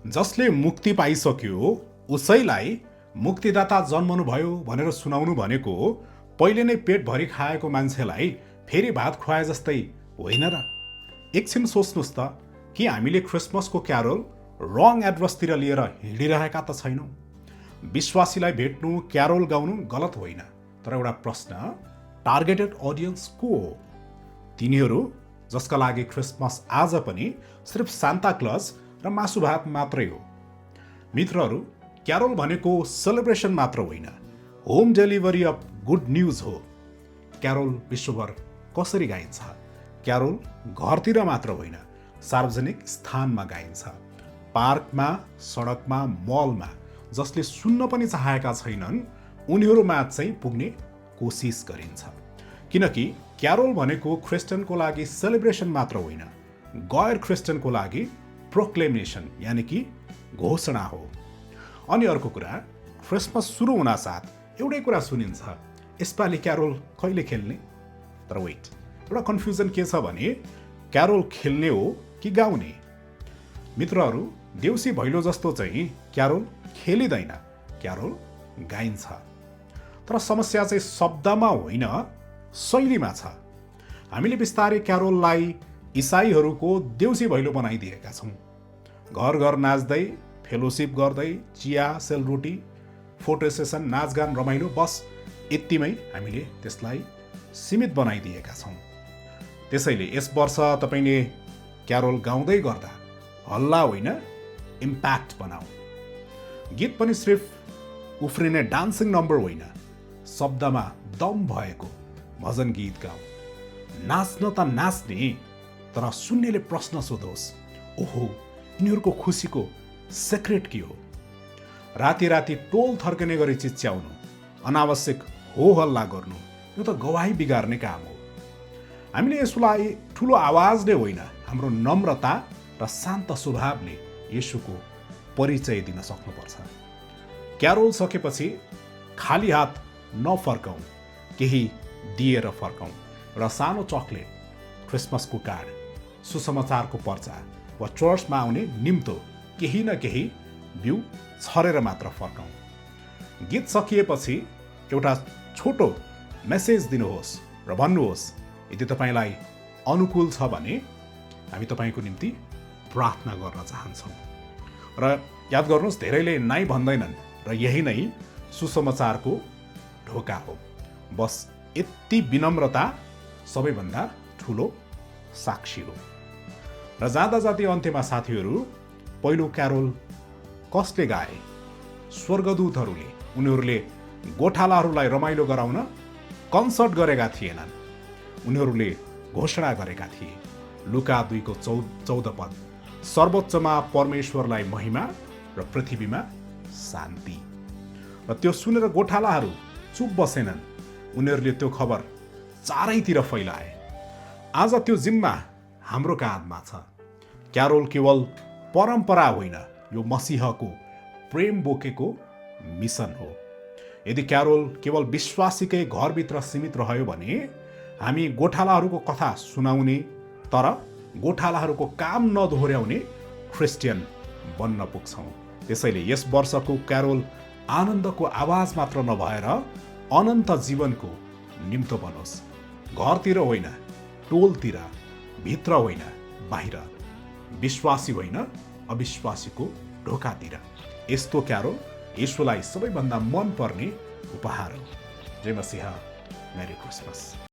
जसले मुक्ति पाइसक्यो उसैलाई मुक्तिदाता जन्मनुभयो भनेर सुनाउनु भनेको पहिले नै पेटभरि खाएको मान्छेलाई फेरि भात खुवाए जस्तै होइन र? एकछिन सोच्नुहोस् त कि हामीले क्रिसमसको क्यारोल रङ एड्रेसतिर लिएर हिँडिरहेका त छैनौँ। विश्वासीलाई भेट्नु क्यारोल गाउनु गलत होइन, तर एउटा प्रश्न, टार्गेटेड अडियन्स को हो? तिनीहरू जसका लागि क्रिसमस आज पनि सिर्फ सान्ता क्लज र मासु भात मात्रै हो। मित्रहरू, क्यारोल भनेको सेलिब्रेसन मात्र होइन, home delivery of good news हो। क्यारोल विश्वभर कसरी गाइन्छ? क्यारोल घरतिर मात्र होइन, सार्वजनिक स्थानमा गाइन्छ। पार्कमा, सडकमा, मलमा जसले सुन्न पनि चाहेका छैनन् उनीहरूमा चाहिँ पुग्ने कोसिस गरिन्छ। किनकि क्यारोल भनेको क्रिस्चियनको लागि सेलिब्रेसन मात्र होइन, गैर क्रिस्चियनको लागि प्रोक्लेमेसन यानि कि घोषणा हो। अनि अर्को कुरा, क्रिसमस सुरु हुन साथ एउटै कुरा सुनिन्छ, यसपालि क्यारोल कहिले खेल्ने? तर वेट, एउटा कन्फ्युजन के छ भने क्यारोल खेल्ने हो कि गाउने? मित्रहरू, देउसी भैलो जस्तो चाहिँ क्यारोल खेलिँदैन, क्यारोल गाइन्छ। तर समस्या चाहिँ शब्दमा होइन, शैलीमा छ। हामीले बिस्तारै क्यारोललाई इसाईहरूको देउसी भैलो बनाइदिएका छौँ। घर घर नाच्दै, फेलोसिप गर्दै, चिया, सेलरोटी, फोटो सेसन, नाचगान, रमाइलो, बस यतिमै हामीले त्यसलाई सीमित बनाइदिएका छौँ। त्यसैले यस वर्ष तपाईँले क्यारोल गाउँदै गर्दा हल्ला होइन, इम्प्याक्ट बनाऊ। गीत पनि सिर्फ उफ्रिने डान्सिङ नम्बर होइन, शब्दमा दम भएको भजन गीत गाऊ। नाच्न त नाच्ने, तर सुन्नेले प्रश्न सोधोस्, ओहो यिनीहरूको खुसीको सेक्रेट के हो? राति राति टोल थर्कने गरी चिच्याउनु, अनावश्यक हो हल्ला गर्नु, यो त गवाही बिगार्ने काम हो। हामीले यसलाई ठुलो आवाजले होइन, हाम्रो नम्रता र शान्त स्वभावले येशूको परिचय दिन सक्नुपर्छ। क्यारोल सकेपछि खाली हात नफर्कौँ, केही दिएर फर्कौँ। र सानो चकलेट, क्रिसमसको कार्ड, सुसमाचारको पर्चा वा चर्चमा आउने निम्तो केही न केही बिउ छरेर मात्र फर्कौँ। गीत सकिएपछि एउटा छोटो मेसेज दिनुहोस् र भन्नुहोस्, यदि तपाईँलाई अनुकूल छ भने हामी तपाईँको निम्ति प्रार्थना गर्न चाहन्छौँ। र याद गर्नुहोस्, धेरैले नाइ भन्दैनन् र यही नै सुसमाचारको ढोका हो। बस यति विनम्रता सबैभन्दा ठुलो साक्षी हो। र जाँदा जाँदै अन्त्यमा साथीहरू, पहिलो क्यारोल कसले गाए? स्वर्गदूतहरूले। उनीहरूले गोठालाहरूलाई रमाइलो गराउन कन्सर्ट गरेका थिएनन्, उनीहरूले घोषणा गरेका थिए। लुका 2:14 पद, सर्वोच्चमा परमेश्वरलाई महिमा र पृथ्वीमा शान्ति। र त्यो सुनेर गोठालाहरू चुप बसेनन्, उनीहरूले त्यो खबर चारैतिर फैलाए। आज त्यो जिम्मा हाम्रो काँधमा छ। क्यारोल केवल परम्परा होइन, यो मसीहको प्रेम बोकेको मिसन हो। यदि क्यारोल केवल विश्वासीकै घरभित्र सीमित रह्यो भने हामी गोठालाहरूको कथा सुनाउने तर गोठालाहरूको काम नदोहोर्याउने क्रिस्चियन बन्न पुग्छौँ। त्यसैले यस वर्षको क्यारोल आनन्दको आवाज मात्र नभएर अनन्त जीवनको निम्तो बनोस्। घरतिर होइन, टोलतिर, भित्र होइन, बाहिर, विश्वासी होइन, अविश्वासीको ढोकातिर। यस्तो क्यारोल येशूलाई सबैभन्दा मन पर्ने उपहार हो। जय मसीह, मेरी क्रिसमस।